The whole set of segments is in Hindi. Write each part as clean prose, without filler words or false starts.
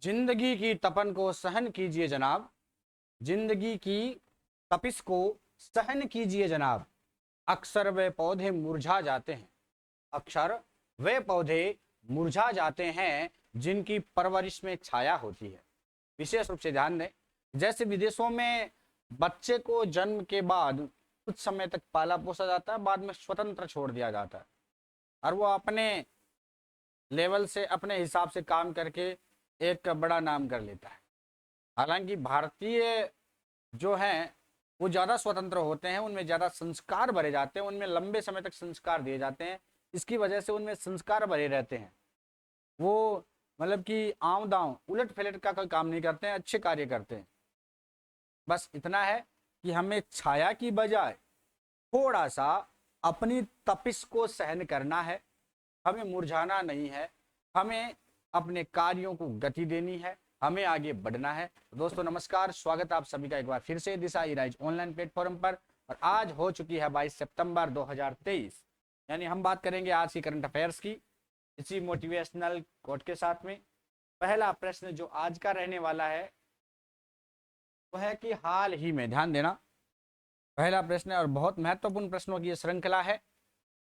जिंदगी की तपन को सहन कीजिए जनाब। जिंदगी की तपिश को सहन कीजिए जनाब। अक्सर वे पौधे मुरझा जाते हैं। अक्सर वे पौधे मुरझा जाते हैं जिनकी परवरिश में छाया होती है। विशेष रूप से ध्यान दें, जैसे विदेशों में बच्चे को जन्म के बाद कुछ समय तक पाला पोसा जाता है, बाद में स्वतंत्र छोड़ दिया जाता है और वो अपने लेवल से अपने हिसाब से काम करके एक बड़ा नाम कर लेता है। हालांकि भारतीय जो हैं वो ज़्यादा स्वतंत्र होते हैं, उनमें ज़्यादा संस्कार भरे जाते हैं, उनमें लंबे समय तक संस्कार दिए जाते हैं। इसकी वजह से उनमें संस्कार भरे रहते हैं। वो मतलब कि आंव दांव उलट फेलट का कोई काम नहीं करते हैं, अच्छे कार्य करते हैं। बस इतना है कि हमें छाया की बजाय थोड़ा सा अपनी तपिश को सहन करना है। हमें मुरझाना नहीं है, हमें अपने कार्यों को गति देनी है, हमें आगे बढ़ना है। दोस्तों नमस्कार, स्वागत है आप सभी का एक बार फिर से दिशा ई-राइज ऑनलाइन प्लेटफॉर्म पर। और आज हो चुकी है 22 सितंबर 2023, यानी हम बात करेंगे आज की करंट अफेयर्स की, इसी मोटिवेशनल कोट के साथ में। पहला प्रश्न जो आज का रहने वाला है वो है कि हाल ही में, ध्यान देना, पहला प्रश्न है और बहुत महत्वपूर्ण प्रश्नों की यह श्रृंखला है।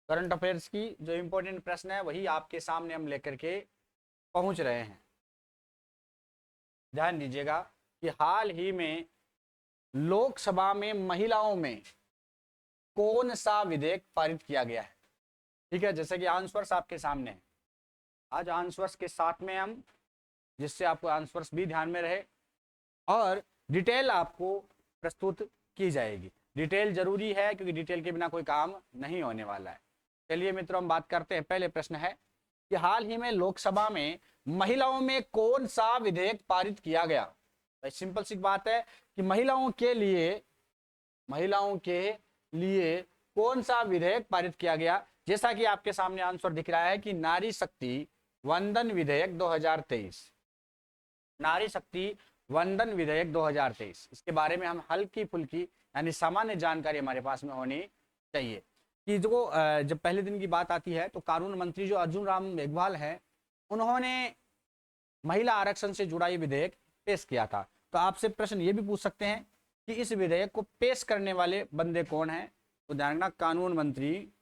करंट अफेयर्स की जो इंपॉर्टेंट प्रश्न है वही आपके सामने हम लेकर के पहुंच रहे हैं। ध्यान दीजिएगा कि हाल ही में लोकसभा में महिलाओं में कौन सा विधेयक पारित किया गया है। ठीक है, जैसे कि आंसर्स आपके सामने है। आज आंसर्स के साथ में हम, जिससे आपको आंसर्स भी ध्यान में रहे और डिटेल आपको प्रस्तुत की जाएगी। डिटेल जरूरी है क्योंकि डिटेल के बिना कोई काम नहीं होने वाला है। चलिए मित्रों, हम बात करते हैं। पहले प्रश्न है कि हाल ही में लोकसभा में महिलाओं में कौन सा विधेयक पारित किया गया। तो सिंपल सी बात है कि महिलाओं के लिए कौन सा विधेयक पारित किया गया। जैसा कि आपके सामने आंसर दिख रहा है कि नारी शक्ति वंदन विधेयक 2023, नारी शक्ति वंदन विधेयक 2023। इसके बारे में हम हल्की फुल्की यानी सामान्य जानकारी हमारे पास में होनी चाहिए कि जो जब पहले दिन की बात आती है तो कानून मंत्री जो अर्जुन राम मेघवाल हैं, उन्होंने महिला आरक्षण से जुड़ा ये विधेयक पेश किया था। तो आपसे प्रश्न ये भी पूछ सकते हैं कि इस विधेयक को पेश करने वाले बंदे कौन हैं। तो ध्यान रखना, कानून मंत्री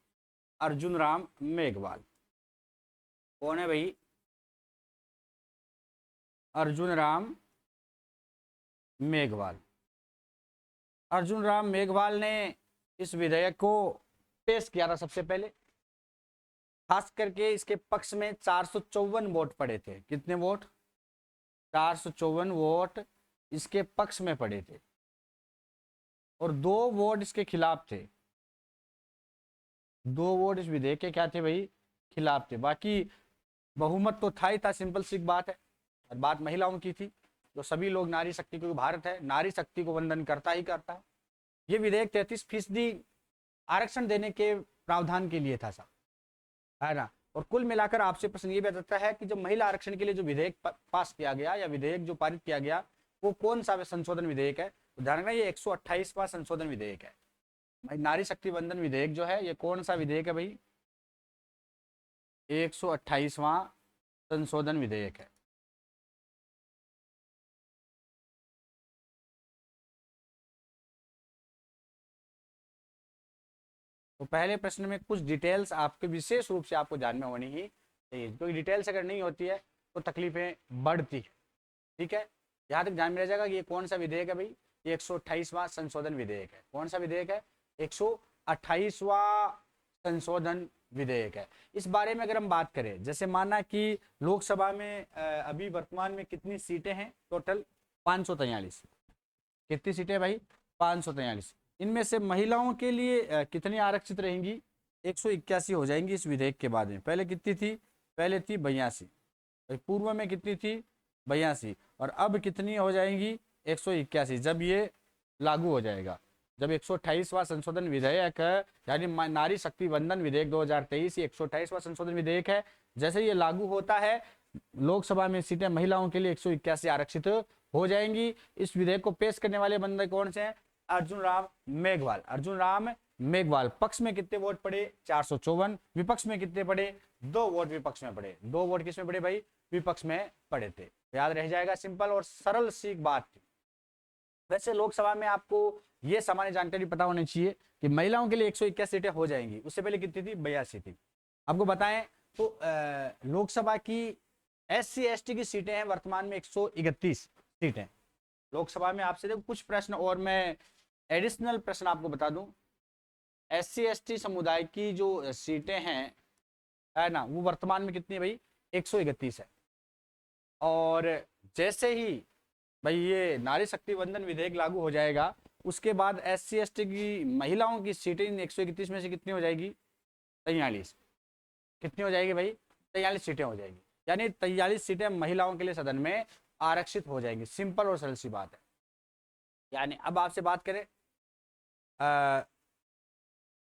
अर्जुन राम मेघवाल। कौन है भाई? अर्जुन राम मेघवाल। अर्जुन राम मेघवाल ने इस विधेयक को पेश किया था सबसे पहले। खास करके इसके पक्ष में 454 वोट पड़े थे। कितने वोट? 454 वोट इसके पक्ष में पड़े थे और 2 वोट इसके खिलाफ थे। 2 वोट इस विधेयक के क्या थे भाई? खिलाफ थे। बाकी बहुमत तो था ही था, सिंपल सी बात है। और बात महिलाओं की थी, जो सभी लोग नारी शक्ति, क्योंकि भारत है नारी शक्ति को वंदन करता ही करता है। ये विधेयक 33% आरक्षण देने के प्रावधान के लिए था साहब, है ना। और कुल मिलाकर आपसे प्रश्न ये बताता है कि जब महिला आरक्षण के लिए जो विधेयक पास किया गया या विधेयक जो पारित किया गया वो कौन सा संशोधन विधेयक है। तो ध्यान रखना, ये 128वां संशोधन विधेयक है। नारी शक्ति वंदन विधेयक जो है ये कौन सा विधेयक है भाई? 128वां संशोधन विधेयक है। तो पहले प्रश्न में कुछ डिटेल्स आपके विशेष रूप से आपको जानना होनी ही चाहिए, क्योंकि डिटेल्स अगर नहीं होती है तो तकलीफें बढ़ती है। ठीक है, यहाँ तक ध्यान में रह जाएगा कि ये कौन सा विधेयक है भाई? ये 128वां संशोधन विधेयक है। कौन सा विधेयक है? 128वां संशोधन विधेयक है। इस बारे में अगर हम बात करें, जैसे माना कि लोकसभा में अभी वर्तमान में कितनी सीटें हैं टोटल? 543। कितनी सीटें भाई? 543। इनमें से महिलाओं के लिए कितनी आरक्षित रहेंगी? 181 हो जाएंगी इस विधेयक के बाद में। पहले कितनी थी? पहले थी 82। पूर्व में कितनी थी? 82। और अब कितनी हो जाएंगी? 181 जब ये लागू हो जाएगा। जब 128वां संशोधन विधेयक यानी नारी शक्ति वंदन विधेयक 2023 128वां संशोधन विधेयक है, जैसे ये लागू होता है लोकसभा में सीटें महिलाओं के लिए 181 आरक्षित हो जाएंगी। इस विधेयक को पेश करने वाले बंदे कौन से हैं? अर्जुन राम मेघवाल। अर्जुन राम मेघवाल। पक्ष में कितने वोट पड़े? 454। विपक्ष में कितने पड़े? 2 वोट विपक्ष में पड़े। 2 वोट किसमें पड़े भाई? विपक्ष में पड़े थे। याद रह जाएगा, सिंपल और सरल सी बात थी। वैसे लोकसभा में आपको ये सामान्य जानकारी पता होनी चाहिए कि महिलाओं के लिए 181 सीटें हो जाएंगी। उससे पहले कितनी थी? 82 थी। आपको बताएं तो लोकसभा की SC ST की सीटें हैं वर्तमान में 131 सीटें लोकसभा में। आपसे देखो कुछ प्रश्न और मैं एडिशनल प्रश्न आपको बता दूं। SC ST समुदाय की जो सीटें हैं है ना, वो वर्तमान में कितनी है भाई? 131 है। और जैसे ही भाई ये नारी शक्ति वंदन विधेयक लागू हो जाएगा, उसके बाद SC ST की महिलाओं की सीटें 131 में से कितनी हो जाएगी? 43। कितनी हो जाएगी भाई? 43 सीटें हो जाएगी। यानी 43 सीटें महिलाओं के लिए सदन में आरक्षित हो जाएंगी। सिंपल और सरल सी बात है। यानी अब आपसे बात करें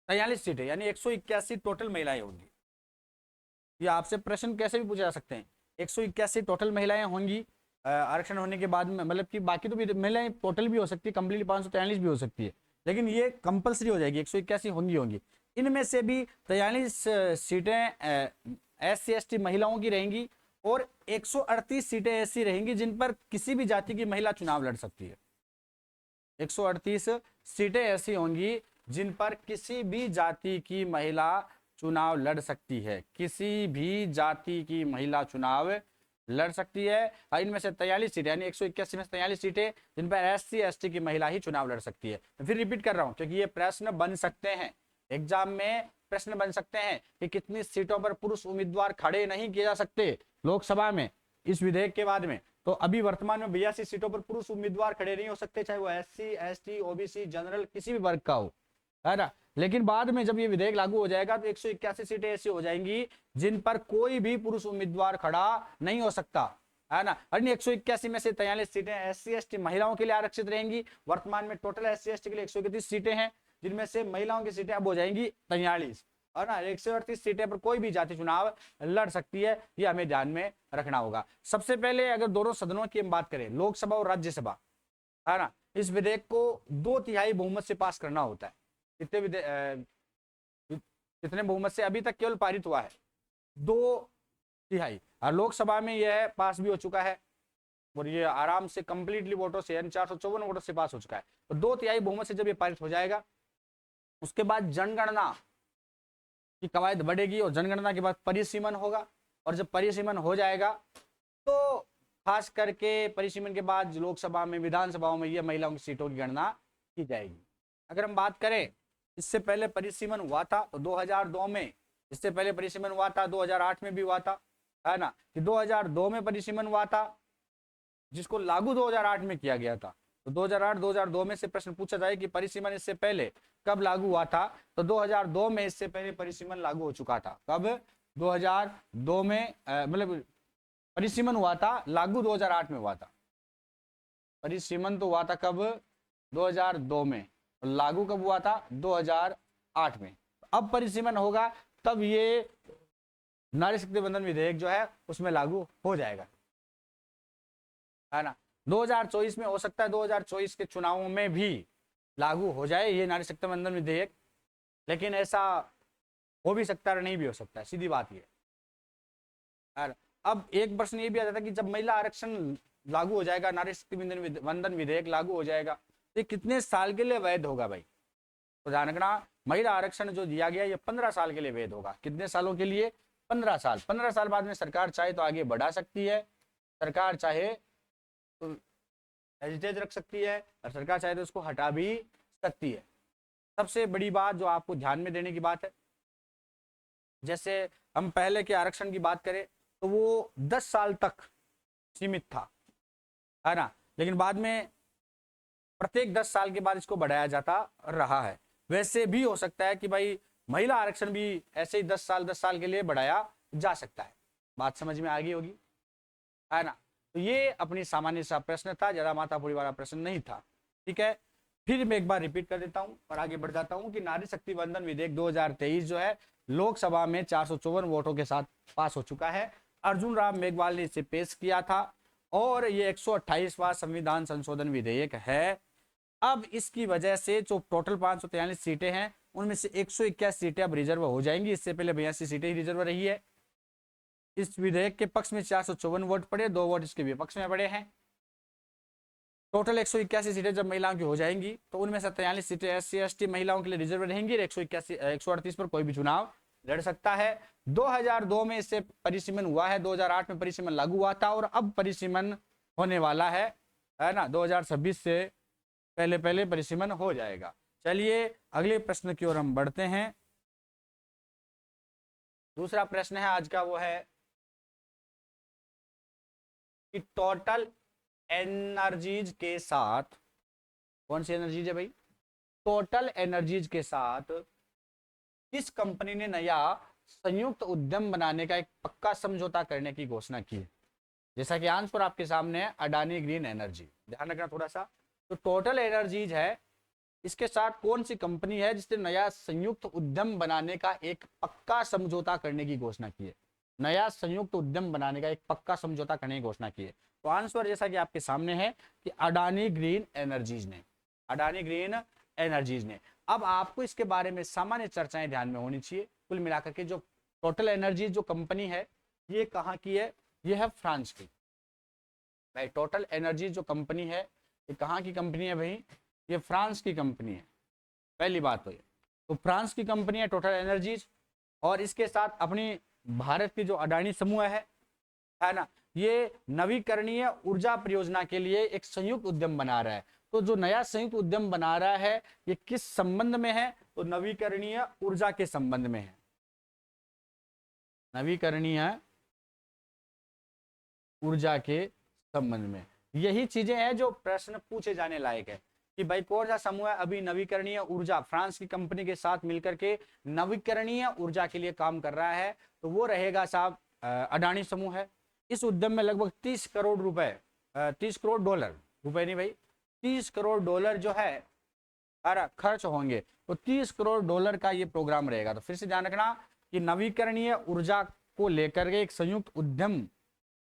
43 सीटें यानी 181 टोटल महिलाएं होंगी। ये आपसे प्रश्न कैसे भी पूछे जा सकते हैं। 181 टोटल महिलाएं होंगी आरक्षण होने के बाद में, मतलब कि बाकी तो भी महिलाएं टोटल भी हो सकती है, कंप्लीट 543 भी हो सकती है, लेकिन ये कंपलसरी हो जाएगी, 181 होंगी। इनमें से भी 43 सीटें SC ST महिलाओं की रहेंगी और 138 सीटें ऐसी रहेंगी जिन पर किसी भी जाति की महिला चुनाव लड़ सकती है। 138 सीटें ऐसी होंगी जिन पर किसी भी जाति की महिला चुनाव लड़ सकती है। किसी भी जाति की महिला चुनाव लड़ सकती है। इनमें से 43 सीटें यानी 181 में से 43 सीटें जिन पर SC ST की महिला ही चुनाव लड़ सकती है। फिर रिपीट कर रहा हूं क्योंकि ये प्रश्न बन सकते हैं, एग्जाम में प्रश्न बन सकते हैं कि कितनी सीटों पर पुरुष उम्मीदवार खड़े नहीं किए जा सकते लोकसभा में इस विधेयक के बाद में। तो अभी वर्तमान में 82 सीटों पर पुरुष उम्मीदवार खड़े नहीं हो सकते, चाहे वो SC ST OBC जनरल किसी भी वर्ग का हो, है ना। लेकिन बाद में जब ये विधेयक लागू हो जाएगा तो 181 सीटें ऐसी हो जाएंगी जिन पर कोई भी पुरुष उम्मीदवार खड़ा नहीं हो सकता, है ना। अन्य 181 में से 43 सीटें SC ST महिलाओं के लिए आरक्षित रहेंगी। वर्तमान में टोटल SC ST के लिए 131 सीटें हैं, जिनमें से महिलाओं की सीटें अब हो जाएंगी 43, और ना 138 सीटें पर कोई भी जाति चुनाव लड़ सकती है। ये हमें ध्यान में रखना होगा। सबसे पहले अगर दोनों सदनों की हम बात करें, लोकसभा और राज्यसभा, है ना, इस विधेयक को 2/3 बहुमत से पास करना होता है। कितने बहुमत से? अभी तक केवल पारित हुआ है 2/3, और लोकसभा में यह पास भी हो चुका है और ये आराम से कंप्लीटली वोटों से यानी 454 वोटों से पास हो चुका है। तो 2/3 बहुमत से जब ये पारित हो जाएगा, उसके बाद जनगणना की कवायद बढ़ेगी और जनगणना के बाद परिसीमन होगा। और जब परिसीमन हो जाएगा तो खास करके परिसीमन के बाद लोकसभा में विधानसभाओं में ये महिलाओं की सीटों की गणना की जाएगी। अगर हम बात करें इससे पहले परिसीमन हुआ था तो 2002 में, इससे पहले परिसीमन हुआ था 2008 में भी हुआ था, है ना, कि 2002 में परिसीमन हुआ था जिसको लागू 2008 में किया गया था। तो 2008-2002 में से प्रश्न पूछा जाए कि परिसीमन इससे पहले कब लागू हुआ था, तो 2002 में इससे पहले परिसीमन लागू हो चुका था। कब? 2002 में, मतलब परिसीमन हुआ था, लागू 2008 में हुआ था। परिसीमन तो हुआ था कब? 2002 में। लागू कब हुआ था? 2008 में। अब परिसीमन होगा तब ये नारी शक्ति वंदन विधेयक जो है उसमें लागू हो जाएगा, है ना। 2024 में हो सकता है 2024 के चुनावों में भी लागू हो जाए ये नारी शक्ति वंदन विधेयक, लेकिन ऐसा हो भी सकता है, नहीं भी हो सकता है, सीधी बात ये। अब एक प्रश्न ये भी आ जाता है कि जब महिला आरक्षण लागू हो जाएगा, नारी शक्ति वंदन विधेयक लागू हो जाएगा, तो कितने साल के लिए वैध होगा भाई? तो ध्यान रखना, महिला आरक्षण जो दिया गया ये 15 साल के लिए वैध होगा। कितने सालों के लिए? 15 साल। 15 साल बाद में सरकार चाहे तो आगे बढ़ा सकती है, सरकार चाहे तो हेजिटेज रख सकती है, और सरकार चाहे तो उसको हटा भी सकती है। सबसे बड़ी बात जो आपको ध्यान में देने की बात है, जैसे हम पहले के आरक्षण की बात करें तो वो 10 साल तक सीमित था, है ना, लेकिन बाद में प्रत्येक 10 साल के बाद इसको बढ़ाया जाता रहा है। वैसे भी हो सकता है कि भाई महिला आरक्षण भी ऐसे ही 10 साल के लिए बढ़ाया जा सकता है। बात समझ में आ गई होगी, है ना। तो ये अपनी सामान्य सा प्रश्न था, ज्यादा माथाफोड़ी वाला प्रश्न नहीं था, ठीक है। फिर मैं एक बार रिपीट कर देता हूं और आगे बढ़ जाता हूं कि नारी शक्ति वंदन विधेयक 2023 जो है लोकसभा में 454 वोटों के साथ पास हो चुका है। अर्जुन राम मेघवाल ने इसे पेश किया था और ये 128वां संविधान संशोधन विधेयक है। अब इसकी वजह से जो टोटल 543 सीटें हैं उनमें से 181 सीटें अब रिजर्व हो जाएंगी। इससे पहले 82 सीटें ही रिजर्व रही है। इस विधेयक के पक्ष में 454 वोट पड़े, 2 वोट इसके विपक्ष में पड़े हैं। टोटल 181 सीटें जब महिलाओं की हो जाएंगी तो उनमें से 43 सीटें SC/ST महिलाओं के लिए रिजर्व रहेंगी। 138 पर कोई भी चुनाव लड़ सकता है। 2002 में इससे परिसीमन हुआ है, 2008 में परिसीमन लागू हुआ था और अब परिसीमन होने वाला है ना, 2026 से पहले पहले परिसीमन हो जाएगा। चलिए अगले प्रश्न की ओर हम बढ़ते हैं। दूसरा प्रश्न है आज का, वो है कि टोटल एनर्जीज के साथ, कौन सी एनर्जीज है भाई, टोटल एनर्जीज के साथ किस कंपनी ने नया संयुक्त उद्यम बनाने का एक पक्का समझौता करने की घोषणा की है? जैसा कि आंसर आपके सामने है, अडानी ग्रीन एनर्जी। ध्यान रखना थोड़ा सा। तो टोटल एनर्जीज है, इसके साथ कौन सी कंपनी है जिसने नया संयुक्त उद्यम बनाने का एक पक्का समझौता करने की घोषणा की है? नया संयुक्त उद्यम बनाने का एक पक्का समझौता करने की घोषणा की है। तो आंसर जैसा कि आपके सामने है कि अडानी ग्रीन एनर्जीज ने, अडानी ग्रीन एनर्जीज ने। अब आपको इसके बारे में सामान्य चर्चाएं ध्यान में होनी चाहिए। कुल मिलाकर के जो टोटल एनर्जीज जो कंपनी है ये कहाँ की है? ये है फ्रांस की। भाई टोटल एनर्जीज जो कंपनी है ये कहाँ की कंपनी है भाई? ये फ्रांस की कंपनी है। पहली बात तो ये, तो फ्रांस की कंपनी है टोटल एनर्जीज, और इसके साथ अपनी भारत की जो अडानी समूह है ना, ये नवीकरणीय ऊर्जा परियोजना के लिए एक संयुक्त उद्यम बना रहा है। तो जो नया संयुक्त उद्यम बना रहा है ये किस संबंध में है? तो नवीकरणीय ऊर्जा के संबंध में है। नवीकरणीय ऊर्जा के संबंध में यही चीजें हैं जो प्रश्न पूछे जाने लायक है कि भाई कौन सा समूह है अभी नवीकरणीय ऊर्जा, फ्रांस की कंपनी के साथ मिलकर के नवीकरणीय ऊर्जा के लिए काम कर रहा है? तो वो रहेगा साहब अडानी समूह है। इस उद्यम में लगभग 30 करोड़ रुपए, 30 करोड़ डॉलर, रुपए नहीं भाई, 30 करोड़ डॉलर जो है खर्च होंगे। तो 30 करोड़ डॉलर का ये प्रोग्राम रहेगा। तो फिर से ध्यान रखना कि नवीकरणीय ऊर्जा को लेकर के एक संयुक्त उद्यम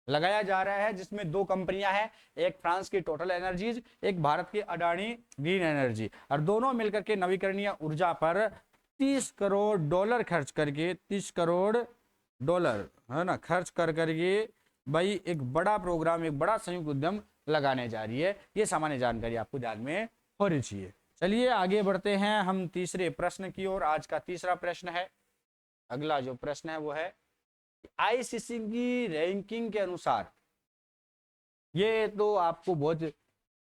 लगाया जा रहा है जिसमें 2 कंपनियां हैं, एक फ्रांस की टोटल एनर्जीज, एक भारत की अडानी ग्रीन एनर्जी, और दोनों मिलकर के नवीकरणीय ऊर्जा पर 30 करोड़ डॉलर खर्च करके, 30 करोड़ डॉलर है ना खर्च कर करके भाई एक बड़ा प्रोग्राम, एक बड़ा संयुक्त उद्यम लगाने जा रही है। ये सामान्य जानकारी आपको ध्यान में होनी चाहिए। चलिए आगे बढ़ते हैं हम तीसरे प्रश्न की ओर। आज का तीसरा प्रश्न है, अगला जो प्रश्न है वो है आईसीसी की रैंकिंग के अनुसार, ये तो आपको बहुत,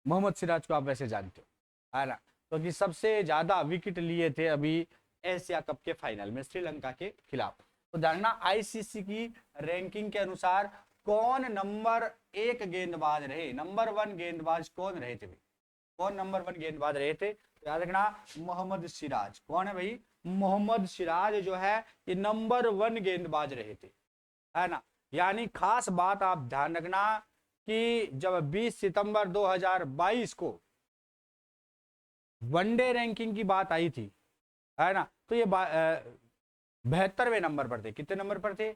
मोहम्मद सिराज को आप वैसे जानते हो है ना, क्योंकि तो सबसे ज्यादा विकेट लिए थे अभी एशिया कप के फाइनल में श्रीलंका के खिलाफ। तो जानना आईसीसी की रैंकिंग के अनुसार कौन नंबर 1 गेंदबाज रहे, नंबर 1 गेंदबाज कौन रहे थे भाई? कौन नंबर 1 गेंदबाज रहे थे? तो याद रखना मोहम्मद सिराज। कौन है भाई? मोहम्मद सिराज जो है ये नंबर 1 गेंदबाज रहे थे, है ना। यानी खास बात आप ध्यान रखना कि जब 20 सितंबर 2022 को वनडे रैंकिंग की बात आई थी, है ना, तो ये 72वें नंबर पर थे। कितने नंबर पर थे?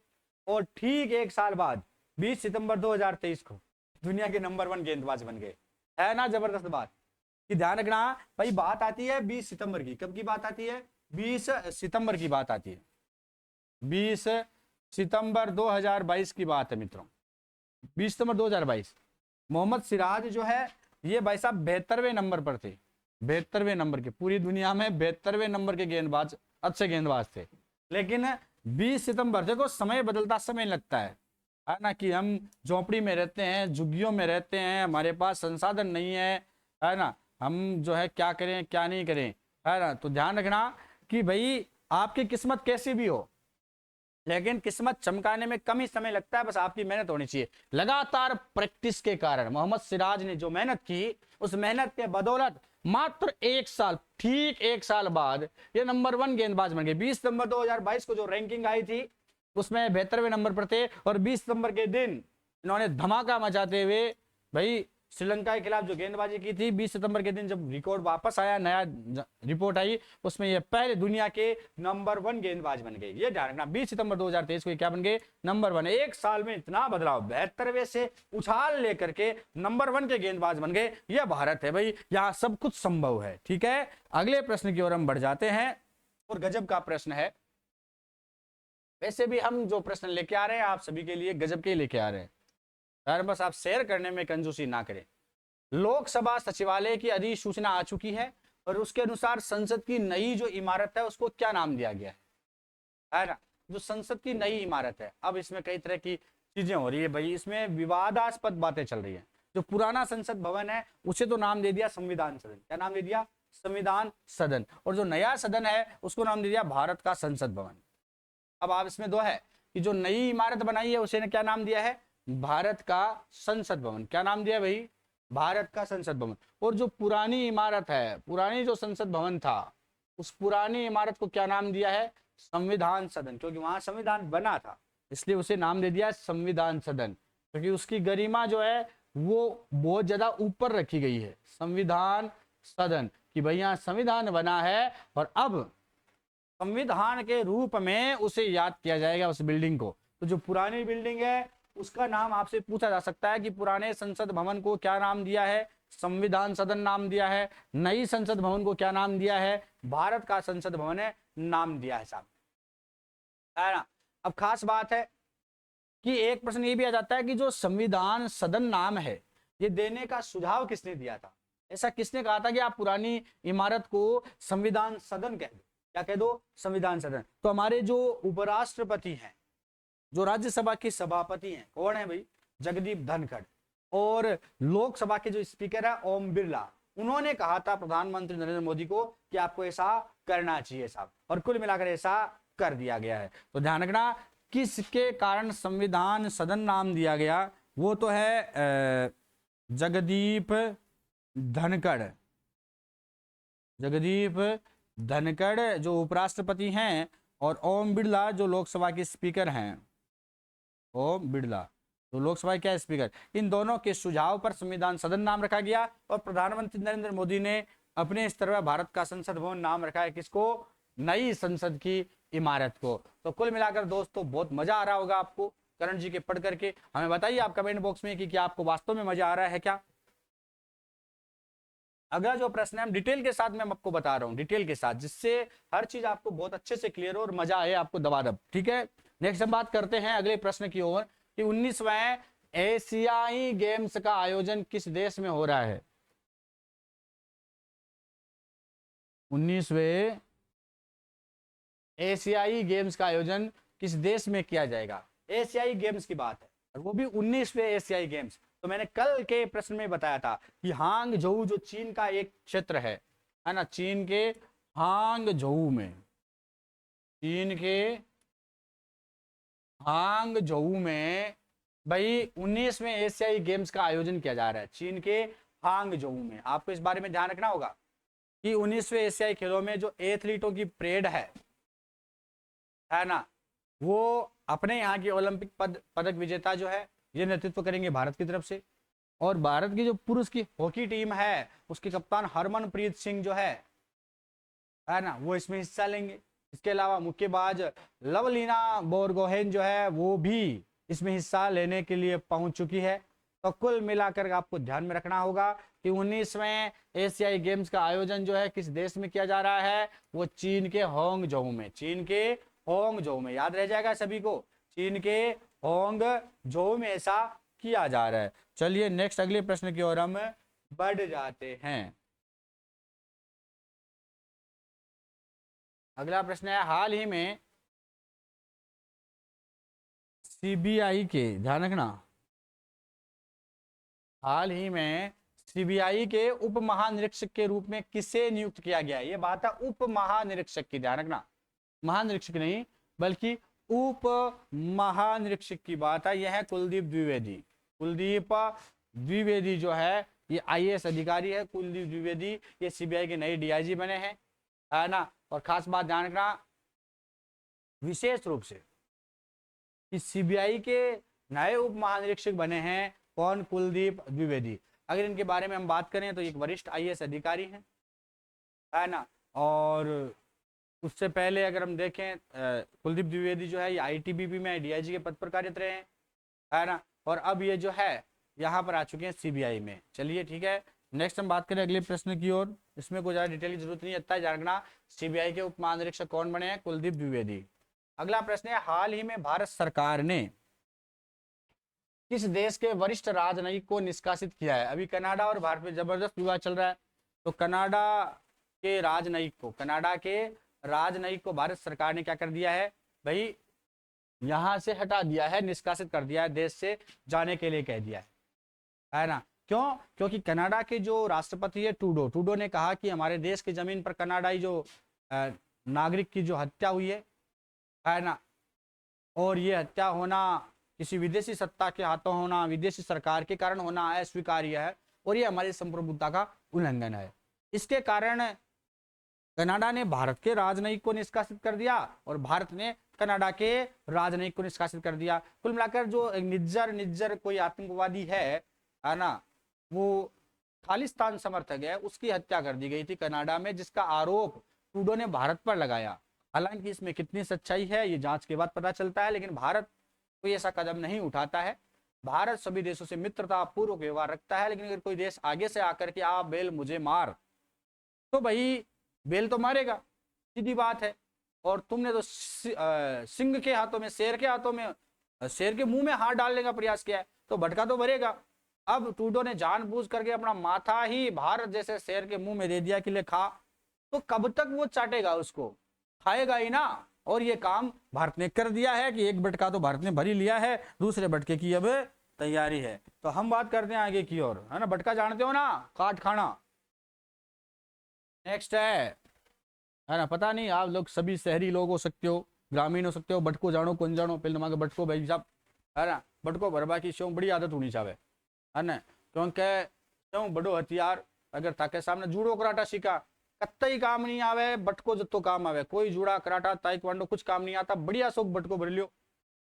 और ठीक 1 साल बाद 20 सितंबर 2023 को दुनिया के नंबर 1 गेंदबाज बन गए, है ना। जबरदस्त बात कि ध्यान रखना भाई, बात आती है 20 सितंबर की। कब की बात आती है? 20 सितंबर की बात आती है। 20 सितंबर 2022 की बात है मित्रों, 20 सितंबर 2022। मोहम्मद सिराज जो है ये भाई साहब 72वें नंबर पर थे, 72वें नंबर के, पूरी दुनिया में 72वें नंबर के गेंदबाज, अच्छे गेंदबाज थे। लेकिन 20 सितंबर, देखो समय बदलता समय लगता है ना, कि हम झोपड़ी में रहते हैं, झुग्गियों में रहते हैं, हमारे पास संसाधन नहीं है ना, हम जो है क्या करें क्या नहीं करें, है ना। तो ध्यान रखना कि भाई आपकी किस्मत कैसी भी हो, लेकिन किस्मत चमकाने में कम ही समय लगता है, बस आपकी मेहनत होनी चाहिए। लगातार प्रैक्टिस के कारण मोहम्मद सिराज ने जो मेहनत की, उस मेहनत के बदौलत मात्र 1 साल, ठीक 1 साल बाद ये नंबर 1 गेंदबाज बन गए। 20 सितंबर 2022 को जो रैंकिंग आई थी उसमें 72वें नंबर पर थे, और 20 सितंबर के दिन इन्होंने धमाका मचाते हुए भाई श्रीलंका के खिलाफ जो गेंदबाजी की थी, 20 सितंबर के दिन जब रिकॉर्ड वापस आया, नया रिपोर्ट आई, उसमें ये पहले दुनिया के नंबर 1 गेंदबाज बन गए। ये ध्यान रखना, 20 सितंबर 2023 को क्या बन गए? नंबर 1। 1 साल में इतना बदलाव, 72वें से उछाल लेकर के नंबर 1 के गेंदबाज बन गए। यह भारत है भाई, यहाँ सब कुछ संभव है। ठीक है, अगले प्रश्न की ओर हम बढ़ जाते हैं, और गजब का प्रश्न है वैसे भी हम जो प्रश्न लेके आ रहे हैं आप सभी के लिए गजब के लेके आ रहे हैं यार, बस आप शेयर करने में कंजूसी ना करें। लोकसभा सचिवालय की अधिसूचना आ चुकी है और उसके अनुसार संसद की नई जो इमारत है उसको क्या नाम दिया गया है ना। जो संसद की नई इमारत है, अब इसमें कई तरह की चीजें हो रही है भाई, इसमें विवादास्पद बातें चल रही है। जो पुराना संसद भवन है उसे तो नाम दे दिया संविधान सदन, क्या नाम दे दिया, संविधान सदन, और जो नया सदन है उसको नाम दे दिया भारत का संसद भवन। अब आप इसमें दो है कि जो नई इमारत बनाई है उसे ने क्या नाम दिया है, भारत का संसद भवन। क्या नाम दिया भाई, भारत का संसद भवन। और जो पुरानी इमारत है, पुरानी जो संसद भवन था, उस पुरानी इमारत को क्या नाम दिया है, संविधान सदन, क्योंकि वहां संविधान बना था इसलिए उसे नाम दे दिया संविधान सदन, क्योंकि उसकी गरिमा जो है वो बहुत ज्यादा ऊपर रखी गई है, संविधान सदन, कि भाई यहाँ संविधान बना है और अब संविधान के रूप में उसे याद किया जाएगा उस बिल्डिंग को। तो जो पुरानी बिल्डिंग है उसका नाम आपसे पूछा जा सकता है कि पुराने संसद भवन को क्या नाम दिया है, संविधान सदन नाम दिया है। नई संसद भवन को क्या नाम दिया है, भारत का संसद भवन है नाम दिया है साहब, है ना। अब खास बात है कि एक प्रश्न ये भी आ जाता है कि जो संविधान सदन नाम है ये देने का सुझाव किसने दिया था, ऐसा किसने कहा था कि आप पुरानी इमारत को संविधान सदन कह दो, क्या कह दो, संविधान सदन। तो हमारे जो उपराष्ट्रपति हैं, जो राज्यसभा के सभापति हैं, कौन है भाई, जगदीप धनखड़, और लोकसभा के जो स्पीकर है ओम बिरला, उन्होंने कहा था प्रधानमंत्री नरेंद्र मोदी को कि आपको ऐसा करना चाहिए साहब, और कुल मिलाकर ऐसा कर दिया गया है। तो ध्यान रखना किसके कारण संविधान सदन नाम दिया गया, वो तो है जगदीप धनखड़। जगदीप धनखड़ जो उपराष्ट्रपति हैं और ओम बिरला जो लोकसभा के स्पीकर हैं, ओम बिरला तो लोकसभा के क्या स्पीकर, इन दोनों के सुझाव पर संविधान सदन नाम रखा गया और प्रधानमंत्री नरेंद्र मोदी ने अपने स्तर पर भारत का संसद भवन नाम रखा है किसको, नई संसद की इमारत को। तो कुल मिलाकर दोस्तों बहुत मजा आ रहा होगा आपको करण जी के पढ़ करके। हमें बताइए आप कमेंट बॉक्स में कि क्या आपको वास्तव में मजा आ रहा है क्या। अगला जो प्रश्न है हम डिटेल के साथ मैं आपको बता रहा हूँ, डिटेल के साथ, जिससे हर चीज आपको बहुत अच्छे से क्लियर हो और मजा आए आपको दबादब, ठीक है। नेक्स्ट हम बात करते हैं अगले प्रश्न की ओर कि 19वें एशियाई गेम्स का आयोजन किस देश में हो रहा है। 19वें एशियाई गेम्स का आयोजन किस देश में किया जाएगा, एशियाई गेम्स की बात है और वो भी 19वें एशियाई गेम्स। तो मैंने कल के प्रश्न में बताया था कि हांगझोउ जो चीन का एक क्षेत्र है ना, चीन के हांगझोउ में, चीन के हांगझोउ में भाई 19वें एशियाई गेम्स का आयोजन किया जा रहा है, चीन के हांगझोउ में। आपको इस बारे में ध्यान रखना होगा कि 19वें एशियाई खेलों में जो एथलीटों की परेड है ना, वो अपने यहाँ की ओलंपिक पदक विजेता जो है ये नेतृत्व करेंगे भारत की तरफ से, और भारत की जो पुरुष की हॉकी टीम है उसके कप्तान हरमनप्रीत सिंह जो है ना, वो इसमें हिस्सा लेंगे। इसके अलावा मुक्केबाज लवलीना बोरगोहेन जो है वो भी इसमें हिस्सा लेने के लिए पहुंच चुकी है। तो कुल मिलाकर आपको ध्यान में रखना होगा कि 19वें एशियाई गेम्स का आयोजन जो है किस देश में किया जा रहा है, वो चीन के हांगझोउ में, चीन के हांगझोउ में, याद रह जाएगा सभी को, चीन के हांगझोउ में ऐसा किया जा रहा है। चलिए नेक्स्ट अगले प्रश्न की ओर हम बढ़ जाते हैं। अगला प्रश्न है हाल ही में सीबीआई के, ध्यान रखना, हाल ही में सीबीआई के उप महानिरीक्षक के रूप में किसे नियुक्त किया गया है। ये बात है उप महानिरीक्षक की, ध्यान रखना, महानिरीक्षक नहीं बल्कि उप महानिरीक्षक की बात है। यह है कुलदीप द्विवेदी। कुलदीप द्विवेदी जो है ये आईएएस अधिकारी है, कुलदीप द्विवेदी ये सीबीआई के नए डीआईजी बने हैं, है ना। और खास बात ध्यान रखना विशेष रूप से कि सीबीआई के नए उप महानिरीक्षक बने हैं कौन, कुलदीप द्विवेदी। अगर इनके बारे में हम बात करें तो एक वरिष्ठ आईएएस अधिकारी हैं, है ना। और उससे पहले अगर हम देखें कुलदीप द्विवेदी जो है ये आईटीबीपी में डीआईजी के पद पर कार्यरत रहे हैं, है ना। और अब ये जो है यहाँ पर आ चुके हैं सीबीआई में। चलिए ठीक है, नेक्स्ट हम बात करें अगले प्रश्न की ओर। इसमें कोई ज़्यादा डिटेल की जरूरत नहीं है, इतना जानना सीबीआई के उप महानिरीक्षक कौन बने हैं, कुलदीप द्विवेदी, अगला प्रश्न है, हाल ही में भारत सरकार ने किस देश के वरिष्ठ राजनयिक को निष्कासित किया है? अभी कनाडा और भारत में जबरदस्त विवाद चल रहा है, तो कनाडा के राजनयिक को भारत सरकार ने क्या कर दिया है भाई, यहां से हटा दिया है, निष्कासित कर दिया है, देश से जाने के लिए कह दिया है ना। क्यों? क्योंकि कनाडा के जो राष्ट्रपति है टूडो ने कहा कि हमारे देश की जमीन पर कनाडाई जो नागरिक की जो हत्या हुई है ना, और ये हत्या होना किसी विदेशी सत्ता के हाथों होना, विदेशी सरकार के कारण होना अस्वीकार्य है और ये हमारी संप्रभुता का उल्लंघन है। इसके कारण कनाडा ने भारत के राजनयिक को निष्कासित कर दिया और भारत ने कनाडा के राजनयिक को निष्कासित कर दिया। कुल मिलाकर जो निज्जर कोई आतंकवादी है ना, वो खालिस्तान समर्थक है, उसकी हत्या कर दी गई थी कनाडा में, जिसका आरोप ट्रूडो ने भारत पर लगाया। हालांकि इसमें कितनी सच्चाई है ये जांच के बाद पता चलता है, लेकिन भारत कोई ऐसा कदम नहीं उठाता है। भारत सभी देशों से मित्रता पूर्वक व्यवहार रखता है, लेकिन अगर कोई देश आगे से आकर के आप बेल मुझे मार, तो भाई बेल तो मारेगा, सीधी बात है। और तुमने तो सिंह के हाथों में, शेर के हाथों में, शेर के मुंह में हाथ डालने का प्रयास किया है, तो भटका तो भरेगा। अब ट्रूडो ने जानबूझ करके अपना माथा ही भारत जैसे शेर के मुंह में दे दिया कि ले खा, तो कब तक वो चाटेगा, उसको खाएगा ही ना। और ये काम भारत ने कर दिया है कि एक बटका तो भारत ने भर ही लिया है, दूसरे बटके की अब तैयारी है। तो हम बात करते हैं आगे की ओर, है ना। बटका जानते हो ना, काट खाना। नेक्स्ट है ना, पता नहीं आप लोग सभी शहरी लोग हो सकते हो, ग्रामीण हो सकते हो, बटको जानो कौन जानो, पहले नमागे बटको भाई साहब, है ना। बटको भरवा की शो बड़ी आदत होनी चाहिए, है ना, क्योंकि क्यों बड़ो हथियार अगर ताके सामने जूड़ो कराटा सीखा, कत्तई काम नहीं आवे, बटको जत्तो काम आवे। कोई जूड़ा कराटा ताइक्वांडो कुछ काम नहीं आता, बढ़िया शौक बटको भर लियो,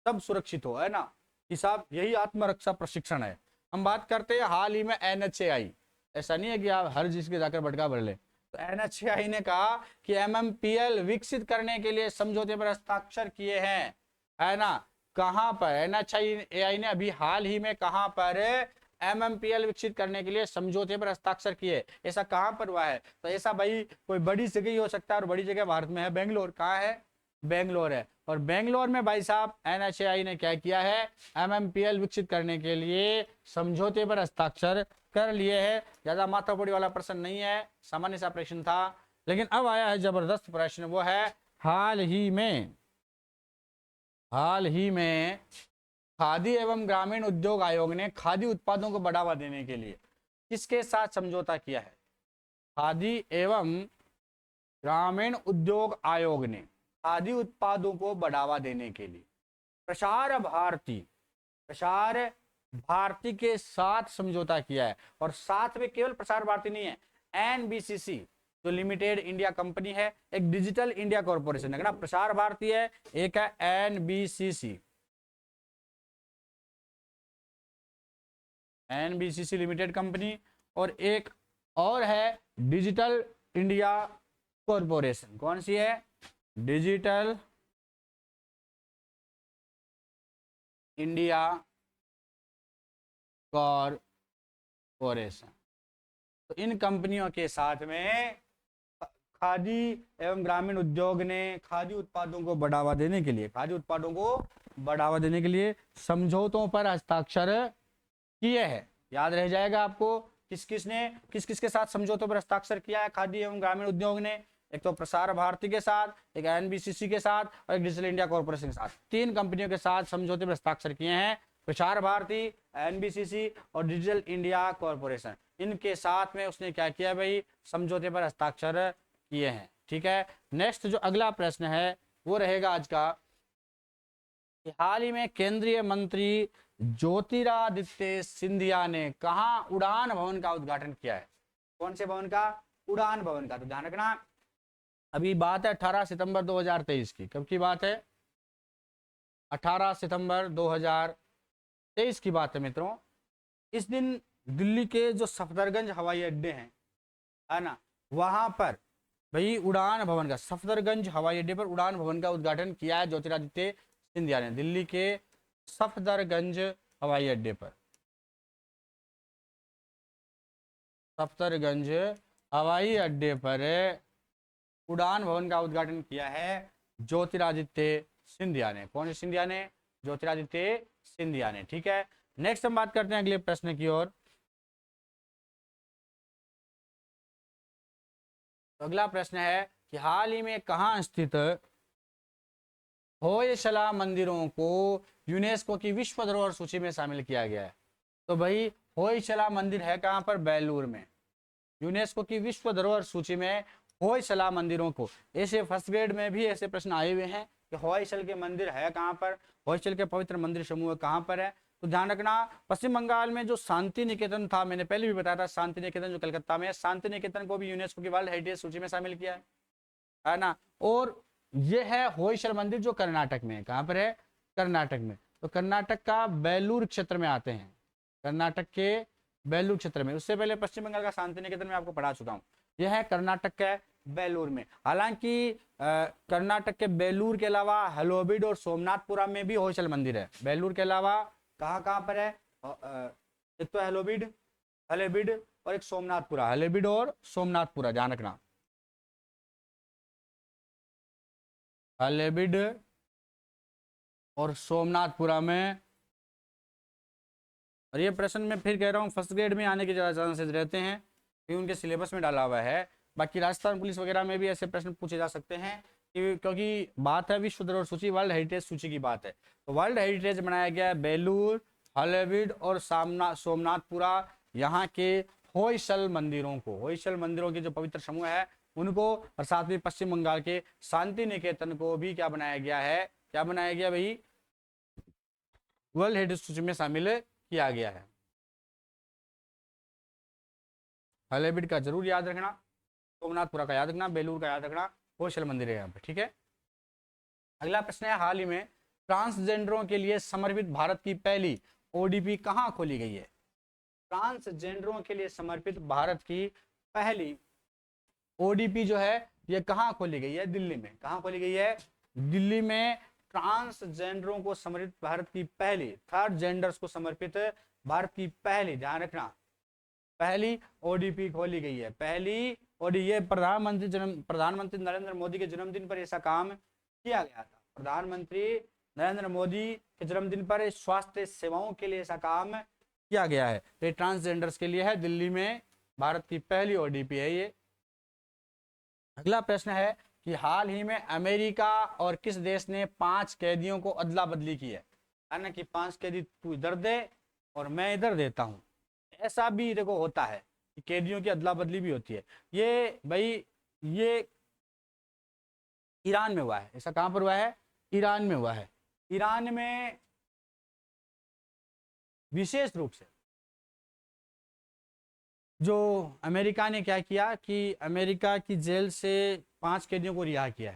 सब सुरक्षित हो, है ना। हिसाब यही आत्मरक्षा प्रशिक्षण है। हम बात करते हैं हाल ही में NHAI, ऐसा नहीं है कि आप हर चीज के जाकर बटका भर ले। तो NHAI ने कहा कि MMPL विकसित करने के लिए समझौते पर हस्ताक्षर किए हैं, है ना। कहां पर NHAI ने अभी हाल ही में कहां पर MMPL विकसित करने के लिए समझौते पर हस्ताक्षर किए, ऐसा कहां पर हुआ है? तो ऐसा भाई कोई बड़ी जगह हो सकता है, और बड़ी जगह भारत में है, बेंगलोर। कहाँ है? बेंगलोर है। और बेंगलोर में भाई साहब NHAI ने क्या किया है, MMPL विकसित करने के लिए समझौते पर हस्ताक्षर कर लिए है। ज्यादा माथापड़ी वाला प्रश्न नहीं है, सामान्य सा प्रश्न था। लेकिन अब आया है जबरदस्त प्रश्न, वो है हाल ही में खादी एवं ग्रामीण उद्योग आयोग ने खादी उत्पादों को बढ़ावा देने के लिए किसके साथ समझौता किया है? खादी एवं ग्रामीण उद्योग आयोग ने खादी उत्पादों को बढ़ावा देने के लिए प्रसार भारती के साथ समझौता किया है। और साथ में केवल प्रसार भारती नहीं है, NBCC जो लिमिटेड इंडिया कंपनी है, एक डिजिटल इंडिया कॉर्पोरेशन है ना। प्रसार भारती है, एक है NBCC लिमिटेड कंपनी, और एक और है डिजिटल इंडिया कॉर्पोरेशन। कौन सी है? Digital India corporation. तो इन कंपनियों के साथ में खादी एवं ग्रामीण उद्योग ने खादी उत्पादों को बढ़ावा देने के लिए समझौतों पर हस्ताक्षर किए हैं। याद रह जाएगा आपको किस किस के साथ समझौतों पर हस्ताक्षर किया है खादी एवं ग्रामीण उद्योग ने? एक तो प्रसार भारती के साथ, एक NBCC के साथ, और एक डिजिटल इंडिया कॉर्पोरेशन के साथ। 3 कंपनियों के साथ समझौते पर हस्ताक्षर किए हैं, प्रसार भारती, NBCC और डिजिटल इंडिया कॉर्पोरेशन। इनके साथ में उसने क्या किया भाई, समझौते पर हस्ताक्षर किए हैं। ठीक है। नेक्स्ट जो अगला प्रश्न है वो रहेगा आज का, कि हाल ही में केंद्रीय मंत्री ज्योतिरादित्य सिंधिया ने कहा उड़ान भवन का उद्घाटन किया है? कौन से भवन का? उड़ान भवन का। तो ध्यान रखना, अभी बात है 18 सितंबर 2023 की। कब की बात है? 18 सितंबर 2023 की बात है मित्रों। इस दिन दिल्ली के जो सफदरगंज हवाई अड्डे हैं, है ना, वहां पर भाई उड़ान भवन का, सफदरगंज हवाई अड्डे पर उड़ान भवन का उद्घाटन किया है ज्योतिरादित्य सिंधिया ने। दिल्ली के सफदरगंज हवाई अड्डे पर, सफदरगंज हवाई अड्डे पर उड़ान भवन का उद्घाटन किया है ज्योतिरादित्य सिंधिया ने। कौन से सिंधिया ने? ज्योतिरादित्य सिंधिया ने। ठीक है, नेक्स्ट हम बात करते हैं अगले प्रश्न की ओर। तो अगला प्रश्न है कि हाल ही में कहाँ स्थित होयसला मंदिरों को यूनेस्को की विश्व धरोहर सूची में शामिल किया गया है? तो भाई होयसला मंदिर है कहाँ पर? बेलूर में। यूनेस्को की विश्व धरोहर सूची में होयसला मंदिरों को, ऐसे फर्स्ट ग्रेड में भी ऐसे प्रश्न आए हुए हैं कि होयसल के मंदिर है कहाँ पर, होयसल के पवित्र मंदिर समूह कहाँ पर है। तो ध्यान रखना, पश्चिम बंगाल में जो शांति निकेतन था, मैंने पहले भी बताया था, शांति निकेतन जो कलकत्ता में है, शांति निकेतन को भी यूनेस्को की वर्ल्ड हेरिटेज सूची में शामिल किया है ना। और ये है होयसल मंदिर जो कर्नाटक में है। कहाँ पर है? कर्नाटक में। तो कर्नाटक का बेलूर क्षेत्र में आते हैं, कर्नाटक के बेलूर क्षेत्र में। उससे पहले पश्चिम बंगाल का शांति निकेतन में आपको पढ़ा चुका हूँ। यह है कर्नाटक के बेलूर में। हालांकि कर्नाटक के बेलूर के अलावा हलोबीड और सोमनाथपुरा में भी होयसल मंदिर है। बेलूर के अलावा कहाँ कहाँ पर है? एक तो हलोबीड, हलेबीड और एक सोमनाथपुरा। हलेबीड और सोमनाथपुरा ध्यान रखना, हलेबीड और सोमनाथपुरा में। और ये प्रश्न मैं फिर कह रहा हूँ फर्स्ट ग्रेड में आने के ज़्यादा चांसेस रहते हैं क्योंकि उनके सिलेबस में डाला हुआ है। बाकी राजस्थान पुलिस वगैरह में भी ऐसे प्रश्न पूछे जा सकते हैं क्योंकि बात है विश्व धरोहर सूची, वर्ल्ड हेरिटेज सूची की बात है। तो वर्ल्ड हेरिटेज बनाया गया है बेलूर, हलेबीड और सोमनाथपुरा, यहाँ के होयसल मंदिरों को, होयसल मंदिरों के जो पवित्र समूह है उनको, और साथ में पश्चिम बंगाल के शांति निकेतन को भी क्या बनाया गया है? क्या बनाया गया भाई? वर्ल्ड हेरिटेज सूची में शामिल किया गया है। हलेबीड का जरूर याद रखना, सोमनाथपुरा का याद रखना, बेलूर का याद रखना, होयसल मंदिर है यहाँ पे। ठीक है, अगला प्रश्न है हाल ही में ट्रांसजेंडरों के लिए समर्पित भारत की पहली ओडीपी कहाँ खोली गई है? ट्रांसजेंडरों के लिए समर्पित भारत की पहली ओडीपी जो है ये कहाँ खोली गई है? दिल्ली में। कहाँ खोली गई है? दिल्ली में। ट्रांसजेंडरों को समर्पित भारत की पहली, थर्ड जेंडर्स को समर्पित भारत की पहली, ध्यान रखना, पहली ओडीपी खोली गई है। पहली ओडी, ये प्रधानमंत्री नरेंद्र मोदी के जन्मदिन पर ऐसा काम किया गया था। प्रधानमंत्री नरेंद्र मोदी के जन्मदिन पर स्वास्थ्य सेवाओं के लिए ऐसा काम किया गया है। तो ये ट्रांसजेंडर्स के लिए है, दिल्ली में भारत की पहली ओडीपी है ये। अगला प्रश्न है कि हाल ही में अमेरिका और किस देश ने 5 कैदियों को अदला बदली की है? ना कि 5 कैदी तू इधर दे और मैं इधर देता हूं, ऐसा भी देखो होता है कि कैदियों की अदला बदली भी होती है। ये भाई ये ईरान में हुआ है। ऐसा कहां पर हुआ है? ईरान में हुआ है। ईरान में विशेष रूप से जो अमेरिका ने क्या किया कि अमेरिका की जेल से 5 कैदियों को रिहा किया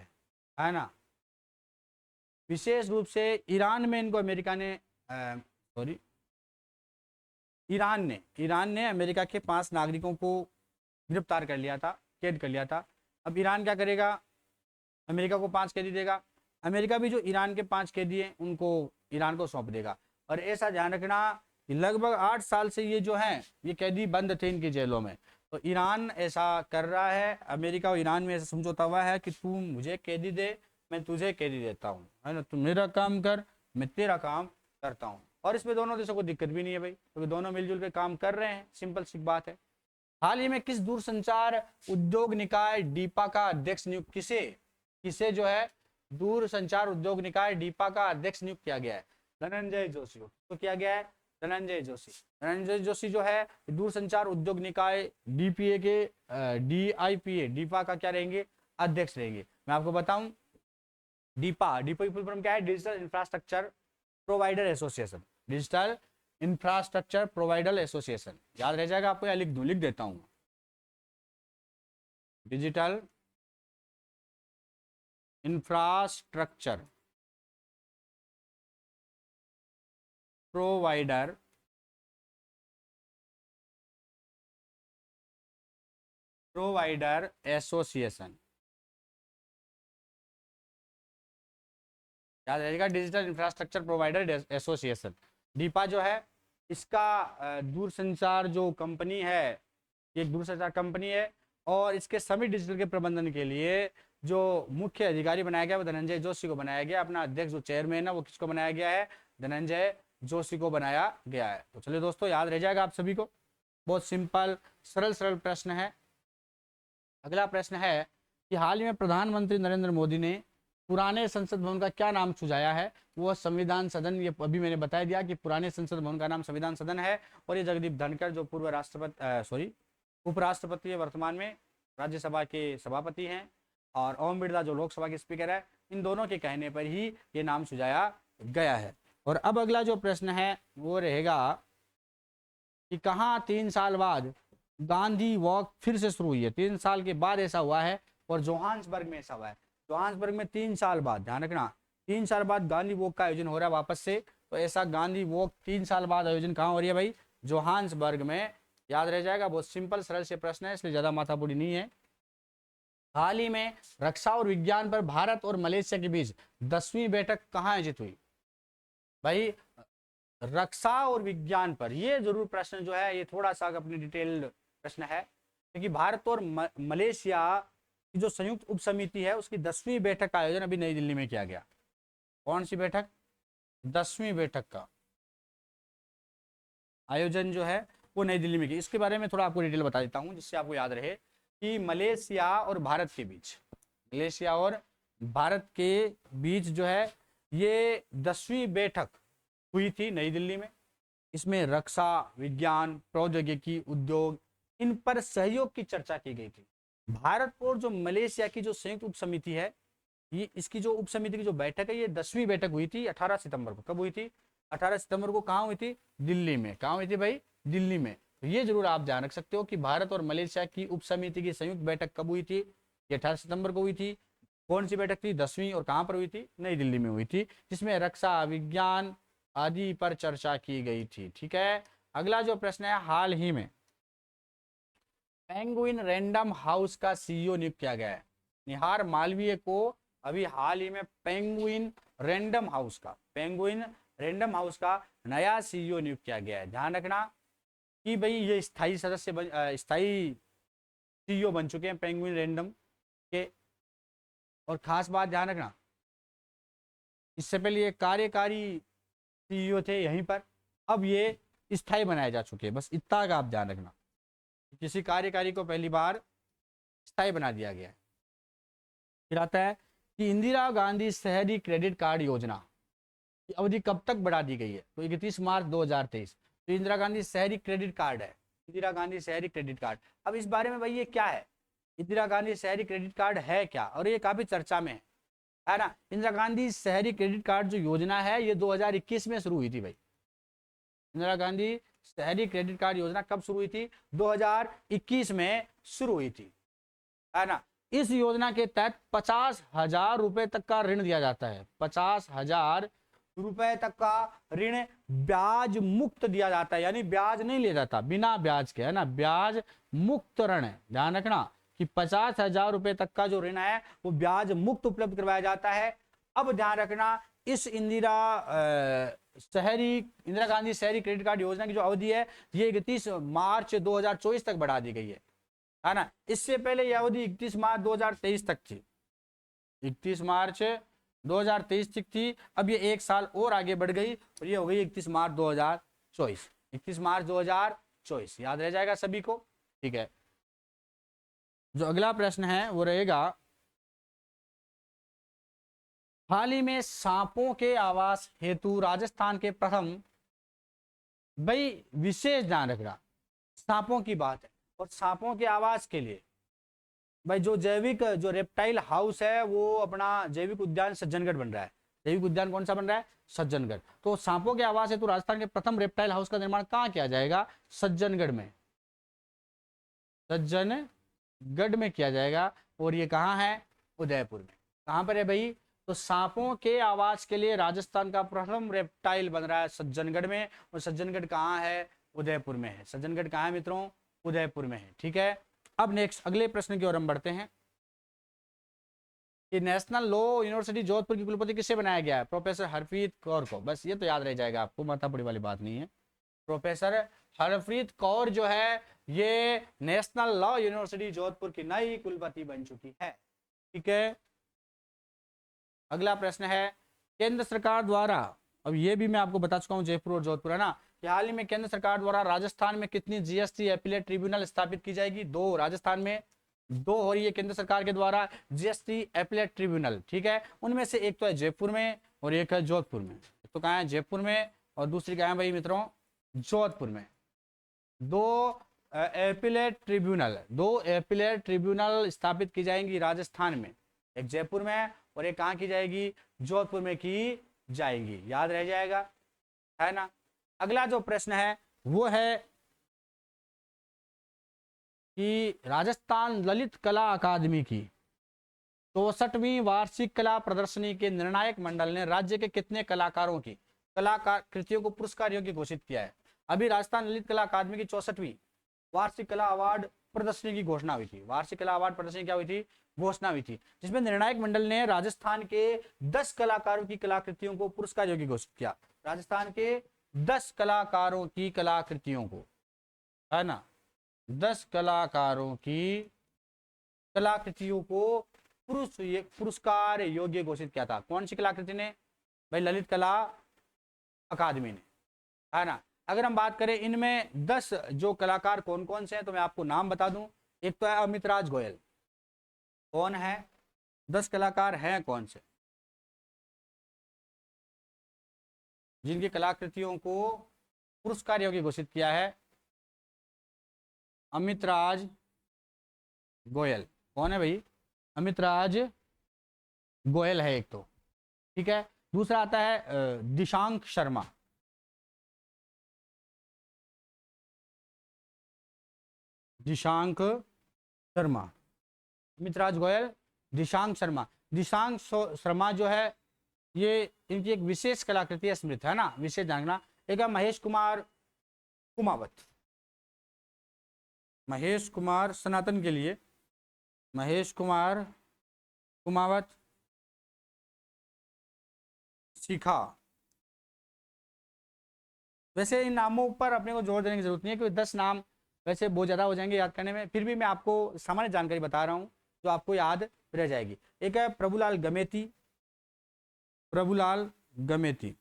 है ना। विशेष रूप से ईरान में इनको अमेरिका ने ईरान ने अमेरिका के 5 नागरिकों को गिरफ्तार कर लिया था, कैद कर लिया था। अब ईरान क्या करेगा? अमेरिका को 5 कैदी देगा, अमेरिका भी जो ईरान के 5 कैदी हैं उनको ईरान को सौंप देगा। और ऐसा ध्यान रखना कि लगभग 8 साल से ये जो हैं ये कैदी बंद थे इनकी जेलों में। तो ईरान ऐसा कर रहा है, अमेरिका और ईरान में ऐसा समझौता हुआ है कि तू मुझे कैदी दे, मैं तुझे कैदी देता हूँ, है ना। तू मेरा काम कर, मैं तेरा काम करता हूँ। और इसमें दोनों देशों को दिक्कत भी नहीं है भाई, क्योंकि दोनों मिलजुल के काम कर रहे हैं। सिंपल सी बात है। हाल ही में किस दूरसंचार उद्योग निकाय डीपा का अध्यक्ष नियुक्त, किसे जो है दूरसंचार उद्योग निकाय डीपा का अध्यक्ष नियुक्त किया गया है? धनंजय जोशी को। तो किया गया है धनंजय जोशी। धनंजय जोशी जो है दूरसंचार उद्योग निकाय डीपीए के डीआईपीए डीपा का क्या रहेंगे? अध्यक्ष रहेंगे। मैं आपको बताऊं डीपा की फुल फॉर्म क्या है? Digital infrastructure provider association. Digital infrastructure provider association याद रह जाएगा आपको, या लिख दूं? लिख देता हूं, डिजिटल इंफ्रास्ट्रक्चर प्रोवाइडर एसोसिएशन याद रहेगा, डिजिटल इंफ्रास्ट्रक्चर प्रोवाइडर एसोसिएशन। डीपा जो है इसका दूरसंचार जो कंपनी है, एक दूरसंचार कंपनी है और इसके सभी डिजिटल के प्रबंधन के लिए जो मुख्य अधिकारी बनाया गया वो धनंजय जोशी को बनाया गया। अपना अध्यक्ष जो चेयरमैन है वो किसको बनाया गया है, धनंजय जोशी को बनाया गया है। तो चलिए दोस्तों, याद रह जाएगा आप सभी को, बहुत सिंपल सरल सरल प्रश्न है। अगला प्रश्न है कि हाल ही में प्रधानमंत्री नरेंद्र मोदी ने पुराने संसद भवन का क्या नाम सुझाया है, वो संविधान सदन। ये अभी मैंने बता दिया कि पुराने संसद भवन का नाम संविधान सदन है। और ये जगदीप धनखड़ जो पूर्व राष्ट्रपति उपराष्ट्रपति है, वर्तमान में राज्यसभा के सभापति हैं, और ओम बिरला जो लोकसभा के स्पीकर है, इन दोनों के कहने पर ही ये नाम सुझाया गया है। और अब अगला जो प्रश्न है वो रहेगा कि कहाँ 3 साल बाद गांधी वॉक फिर से शुरू हुई है। 3 साल के बाद ऐसा हुआ है, और जोहान्सबर्ग में ऐसा हुआ है। जोहान्सबर्ग में 3 साल बाद, ध्यान रखना, 3 साल बाद गांधी वॉक का आयोजन हो रहा है वापस से। तो ऐसा गांधी वॉक 3 साल बाद आयोजन कहाँ हो रही है भाई, जोहान्सबर्ग में। याद रह जाएगा, बहुत सिंपल सरल से प्रश्न है, इसलिए ज्यादा माथापुरी नहीं है। हाल ही में रक्षा और विज्ञान पर भारत और मलेशिया के बीच 10वीं बैठक कहाँ आयोजित हुई भाई, रक्षा और विज्ञान पर। ये जरूर प्रश्न जो है ये थोड़ा सा अपनी डिटेल्ड प्रश्न है, क्योंकि भारत और मलेशिया की जो संयुक्त उप समिति है उसकी 10वीं बैठक का आयोजन अभी नई दिल्ली में किया गया। कौन सी बैठक, 10वीं बैठक का आयोजन जो है वो नई दिल्ली में की। इसके बारे में थोड़ा आपको डिटेल बता देता हूँ जिससे आपको याद रहे कि मलेशिया और भारत के बीच, मलेशिया और भारत के बीच जो है ये 10वीं बैठक हुई थी नई दिल्ली में। इसमें रक्षा, विज्ञान, प्रौद्योगिकी, उद्योग, इन पर सहयोग की चर्चा की गई थी। भारत और जो मलेशिया की जो संयुक्त उप समिति है, ये इसकी जो उप समिति की जो बैठक है ये 10वीं बैठक हुई थी 18 सितंबर को। कब हुई थी, 18 सितंबर को। कहाँ हुई थी, दिल्ली में। कहाँ हुई थी भाई, दिल्ली में। तो ये जरूर आप ध्यान रख सकते हो कि भारत और मलेशिया की उप समिति की संयुक्त बैठक कब हुई थी, ये 18 सितंबर को हुई थी। कौन सी बैठक थी, 10वीं, और कहाँ पर हुई थी, नई दिल्ली में हुई थी, जिसमें रक्षा, विज्ञान आदि पर चर्चा की गई थी। ठीक है। अगला जो प्रश्न है, हाल ही में पेंगुइन रैंडम हाउस का सीईओ नियुक्त किया गया है। निहार मालवीय को अभी हाल ही में पेंगुइन रैंडम हाउस का नया सीईओ नियुक्त किया गया है। ध्यान रखना कि भाई ये स्थायी स्थायी सीईओ बन चुके हैं पेंगुइन रैंडम के। और खास बात ध्यान रखना, इससे पहले ये कार्यकारी सीईओ थे यहीं पर, अब ये स्थायी बनाए जा चुके हैं। बस इतना का आप ध्यान रखना, किसी कार्यकारी को पहली बार स्थायी बना दिया गया है। फिर आता है कि इंदिरा गांधी शहरी क्रेडिट कार्ड योजना की अवधि कब तक बढ़ा दी गई है, तो 31 मार्च 2023। तो इंदिरा गांधी शहरी क्रेडिट कार्ड है, इंदिरा गांधी शहरी क्रेडिट कार्ड। अब इस बारे में भाई ये क्या है, इंदिरा गांधी शहरी क्रेडिट कार्ड है क्या, और ये काफी चर्चा में है ना। इंदिरा गांधी शहरी क्रेडिट कार्ड जो योजना है ये 2021 में शुरू हुई थी भाई। इंदिरा गांधी शहरी क्रेडिट कार्ड योजना कब शुरू हुई थी, 2021 में शुरू हुई थी, है ना। इस योजना के तहत 50,000 रुपए तक का ऋण दिया जाता है। 50,000 रुपए तक का ऋण ब्याज मुक्त दिया जाता है, यानी ब्याज नहीं लिया जाता, बिना ब्याज के, है ना, ब्याज मुक्त ऋण है। ध्यान रखना कि 50,000 रुपए तक का जो ऋण है वो ब्याज मुक्त उपलब्ध करवाया जाता है। अब ध्यान रखना, इस इंदिरा गांधी शहरी क्रेडिट कार्ड योजना की जो अवधि है ये 31 मार्च 2024 तक बढ़ा दी गई है ना। इससे पहले यह अवधि 31 मार्च 2023 तक थी, 31 मार्च 2023 तक थी। अब ये 1 साल और आगे बढ़ गई और ये हो गई 31 मार्च 2024। 31 मार्च 2024 याद रह जाएगा सभी को। ठीक है, जो अगला प्रश्न है वो रहेगा, हाल ही में सांपों के आवास हेतु राजस्थान के प्रथम, भाई विशेष ध्यान रखना सांपों की बात है, और सांपों के आवास के लिए भाई जो रेप्टाइल हाउस है वो अपना जैविक उद्यान सज्जनगढ़ बन रहा है। जैविक उद्यान कौन सा बन रहा है, सज्जनगढ़। तो सांपों के आवास हेतु राजस्थान के प्रथम रेप्टाइल हाउस का निर्माण कहाँ किया जाएगा, सज्जनगढ़ में, सज्जनगढ़ में किया जाएगा। और ये कहाँ है, उदयपुर में। कहाँ पर है भाई, तो सांपों के आवास के लिए राजस्थान का प्रथम रेप्टाइल बन रहा है सज्जनगढ़ में। और सज्जनगढ़ कहाँ है, उदयपुर में है। सज्जनगढ़ कहाँ है मित्रों, उदयपुर में है। ठीक है, अब नेक्स्ट अगले प्रश्न की ओर हम बढ़ते हैं कि नेशनल लॉ यूनिवर्सिटी जोधपुर की कुलपति किससे बनाया गया है, प्रोफेसर हरप्रीत कौर को। बस ये तो याद रह जाएगा आपको, माथापड़ी वाली बात नहीं है। प्रोफेसर हरप्रीत कौर जो है ये नेशनल लॉ यूनिवर्सिटी जोधपुर की नई कुलपति बन चुकी है। ठीक है। अगला प्रश्न है, केंद्र सरकार द्वारा, अब ये भी मैं आपको बता चुका हूँ जयपुर और जोधपुर, है ना, कि हाल ही में केंद्र सरकार द्वारा राजस्थान में कितनी जीएसटी एपीलेट ट्रिब्यूनल स्थापित की जाएगी? 2। राजस्थान में 2 हो रही है केंद्र सरकार के द्वारा जीएसटी एपीलेट ट्रिब्यूनल, ठीक है। उनमें से एक तो है जयपुर में और एक है जोधपुर में। तो कहाँ है? जयपुर में, और दूसरी कहाँ है भाई मित्रों? जोधपुर में। 2 एपीलेट ट्रिब्यूनल स्थापित की जाएंगी राजस्थान में, एक जयपुर में और एक कहाँ की जाएगी? जोधपुर में की जाएंगी। याद रह जाएगा, है ना। अगला जो प्रश्न है वो है कि राजस्थान ललित कला अकादमी की 64वीं वार्षिक कला प्रदर्शनी के निर्णायक मंडल ने राज्य के कितने कलाकारों की कलाकार कृतियों को पुरस्कार योग्य घोषित किया है? अभी राजस्थान ललित कला अकादमी की 64वीं वार्षिक कला अवार्ड प्रदर्शनी की घोषणा हुई थी। वार्षिक कला अवार्ड प्रदर्शनी क्या हुई थी? घोषणा हुई थी, जिसमें निर्णायक मंडल ने राजस्थान के 10 कलाकारों की कलाकृतियों को पुरस्कार योग्य घोषित किया। राजस्थान के 10 कलाकारों की कलाकृतियों को, है ना, 10 कलाकारों की कलाकृतियों को पुरस्कार योग्य घोषित किया था। कौन सी कलाकृति ने? भाई ललित कला अकादमी ने, है ना। अगर हम बात करें इनमें 10 जो कलाकार कौन कौन से हैं, तो मैं आपको नाम बता दूं। एक तो है अमित राज गोयल। कौन है? 10 कलाकार हैं कौन से जिनकी कलाकृतियों को पुरस्कार योग्य घोषित किया है? अमित राज गोयल। कौन है भाई? अमित राज गोयल है एक तो, ठीक है। दूसरा आता है दिशांक शर्मा। दिशांक शर्मा, अमित राज गोयल, दिशांक शर्मा। दिशांक शर्मा जो है ये इनकी एक विशेष कलाकृति है, स्मृत, है ना, विशेष जानना। एक है महेश कुमार कुमावत। महेश कुमार सनातन के लिए, महेश कुमार कुमावत सीखा। वैसे इन नामों पर अपने को जोर देने की जरूरत नहीं है, क्योंकि 10 नाम वैसे बहुत ज़्यादा हो जाएंगे याद करने में। फिर भी मैं आपको सामान्य जानकारी बता रहा हूँ जो आपको याद रह जाएगी। एक है प्रभुलाल गमेती, प्रभुलाल गमेती।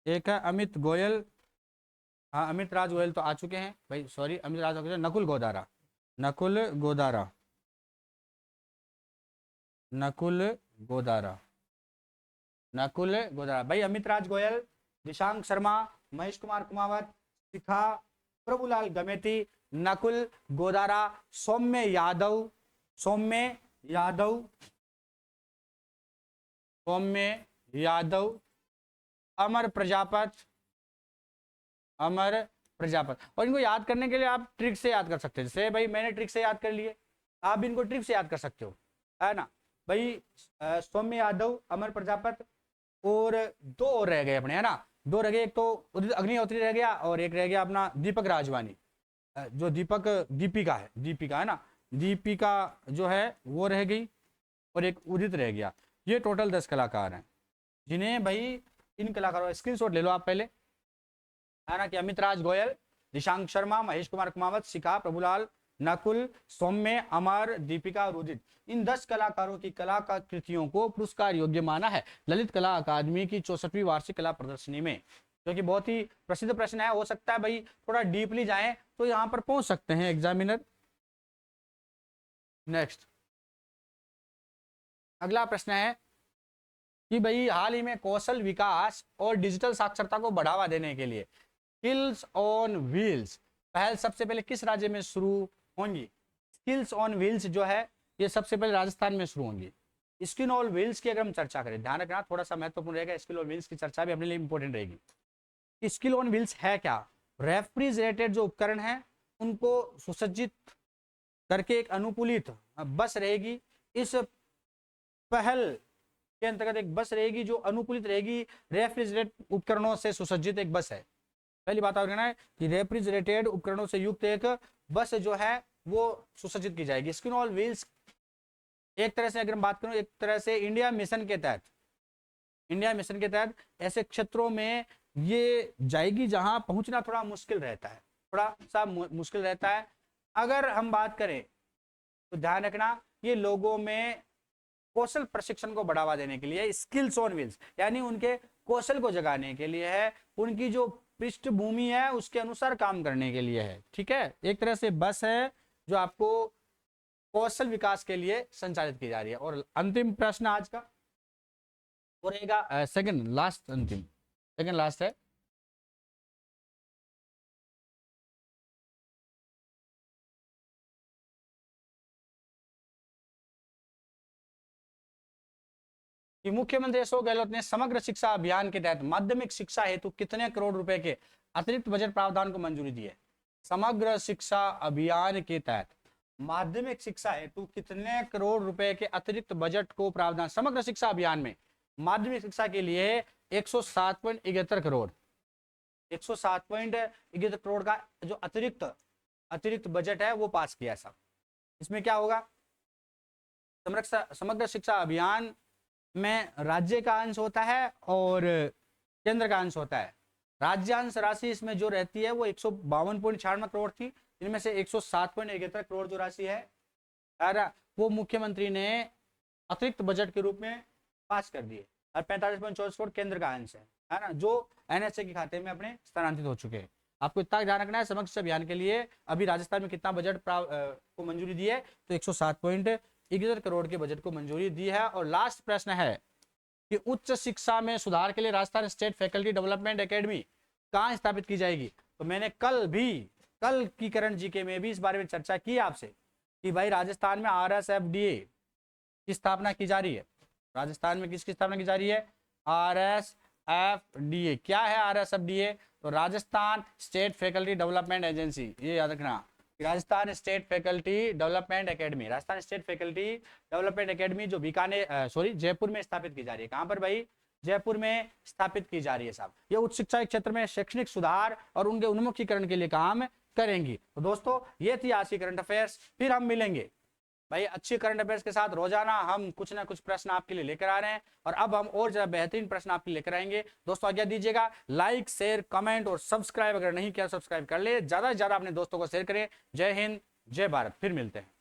एक है अमित गोयल, हाँ अमित राज गोयल तो आ चुके हैं भाई, सॉरी अमित राज गोयल। नकुल गोदारा, नकुल गोदारा, नकुल गोदारा, नकुल गोदारा भाई। अमित राज गोयल, दिशांक शर्मा, महेश कुमार कुमावत, शिखा, प्रभुलाल गमेती, नकुल गोदारा, सौम्य यादव, सौम्य यादव, सौम्य यादव, अमर प्रजापत, अमर प्रजापत। और इनको याद करने के लिए आप ट्रिक से याद कर सकते हैं। जैसे भाई मैंने ट्रिक से याद कर लिए, आप भी इनको ट्रिक से याद कर सकते हो, है ना भाई। सौम्य यादव, अमर प्रजापत, और 2 और रह गए अपने, है ना। 2 रह गए, एक तो उदित अग्निहोत्री रह गया और एक रह गया अपना दीपक राजवानी। जो दीपिका है, दीपिका, है ना, दीपिका जो है वो रह गई और एक उदित रह गया। ये टोटल 10 कलाकार हैं जिन्हें भाई इन कलाकारों स्क्रीनशॉट ले लो आप पहले, है ना, कि अमित राज गोयल, दिशांक शर्मा, महेश कुमार कुमावत, शिखा, प्रभुलाल, नकुल, सौम्य, अमर, दीपिका और उदित, इन 10 कलाकारों की कलाकृतियों को पुरस्कार योग्य माना है ललित कला अकादमी की 64वीं वार्षिक कला प्रदर्शनी में। जो कि बहुत ही प्रसिद्ध प्रश्न है, हो सकता है भाई थोड़ा डीपली जाएं तो यहाँ पर पहुंच सकते हैं एग्जामिनर। नेक्स्ट अगला प्रश्न है कि भाई हाल ही में कौशल विकास और डिजिटल साक्षरता को बढ़ावा देने के लिए स्किल्स ऑन व्हील्स पहल सबसे पहले किस राज्य में शुरू होंगी? स्किल्स ऑन व्हील्स जो है ये सबसे पहले राजस्थान में शुरू होंगी। स्किल ऑन व्हील्स की अगर हम चर्चा करें, ध्यान रखना थोड़ा सा महत्वपूर्ण रहेगा, स्किल ऑन व्हील्स की चर्चा भी अपने लिए इंपॉर्टेंट रहेगी। स्किल ऑन व्हील्स है क्या? रेफ्रिजरेटेड जो उपकरण है उनको सुसज्जित करके एक अनुकूलित बस रहेगी। इस पहल के अंतर्गत एक बस रहेगी जो अनुकूलित रहेगी, रेफ्रिजरेट उपकरणों से सुसज्जित एक बस है। पहली बात आपको है कि रेफ्रिजरेटेड उपकरणों से युक्त एक बस जो है वो सुसज्जित की जाएगी। स्किल ऑन व्हील्स एक तरह से अगर हम बात करूं, एक तरह से इंडिया मिशन के तहत ऐसे क्षेत्रों में ये जाएगी जहां पहुंचना थोड़ा मुश्किल रहता है, थोड़ा सा मुश्किल रहता है। अगर हम बात करें तो ध्यान रखना, ये लोगों में कौशल प्रशिक्षण को बढ़ावा देने के लिए, स्किल्स ऑन व्हील्स, यानी उनके कौशल को जगाने के लिए है, उनकी जो पृष्ठभूमि है उसके अनुसार काम करने के लिए है। ठीक है, एक तरह से बस है जो आपको कौशल विकास के लिए संचालित की जा रही है। और अंतिम प्रश्न आज का और रहेगा सेकंड लास्ट, अंतिम सेकंड लास्ट है, कि मुख्यमंत्री अशोक गहलोत ने समग्र शिक्षा अभियान के तहत माध्यमिक शिक्षा हेतु कितने करोड़ रुपए के अतिरिक्त बजट प्रावधान को मंजूरी दी है। समग्र शिक्षा अभियान के तहत माध्यमिक शिक्षा हेतु कितने करोड़ रुपए के अतिरिक्त बजट को प्रावधान, समग्र शिक्षा अभियान में माध्यमिक शिक्षा के लिए 107.71 करोड़, 107.71 करोड़ का जो अतिरिक्त बजट है वो पास किया साहब। इसमें क्या होगा, समग्र शिक्षा अभियान में राज्य का अंश होता है और केंद्र का अंश होता है। राज्यांश राशि इसमें जो रहती है वो 152.96 करोड़ थी, इनमें से 107.71 करोड़ जो राशि है वो मुख्यमंत्री ने अतिरिक्त बजट के रूप में पास कर दिए, और 45.24 करोड़ केंद्र का अंश है ना, जो एनएचए के खाते में अपने स्थानांतरित हो चुके हैं। आपको इतना ध्यान रखना है, समग्र शिक्षा अभियान के लिए अभी राजस्थान में कितना बजट को मंजूरी दी है, तो 107.71 करोड़ के बजट को मंजूरी दी है। और लास्ट प्रश्न है कि उच्च शिक्षा में सुधार के लिए Rajasthan state faculty development academy कहाँ स्थापित की जाएगी। तो मैंने कल की करंट जीके में भी इस बारे में चर्चा की आपसे कि भाई राजस्थान में RSFDA की स्थापना की जा रही है। राजस्थान में किसकी स्थापना की जा रही है, RSFDA। क्या है RSFDA, तो Rajasthan state faculty development agency, ये याद रखना, Rajasthan state faculty development academy, Rajasthan state faculty development academy जो जयपुर में स्थापित की जा रही है। कहां पर भाई, जयपुर में स्थापित की जा रही है साहब। ये उच्च शिक्षा के क्षेत्र में शैक्षणिक सुधार और उनके उन्मुखीकरण के लिए काम करेंगी। तो दोस्तों ये थी आज की करंट अफेयर्स, फिर हम मिलेंगे भाई अच्छी करंट अफेयर्स के साथ। रोजाना हम कुछ ना कुछ प्रश्न आपके लिए लेकर आ रहे हैं, और अब हम और ज्यादा बेहतरीन प्रश्न आपके लिए लेकर आएंगे। दोस्तों आज्ञा दीजिएगा, लाइक शेयर कमेंट और सब्सक्राइब अगर नहीं किया सब्सक्राइब कर ले, ज्यादा से ज्यादा अपने दोस्तों को शेयर करें। जय हिंद जय भारत, फिर मिलते हैं।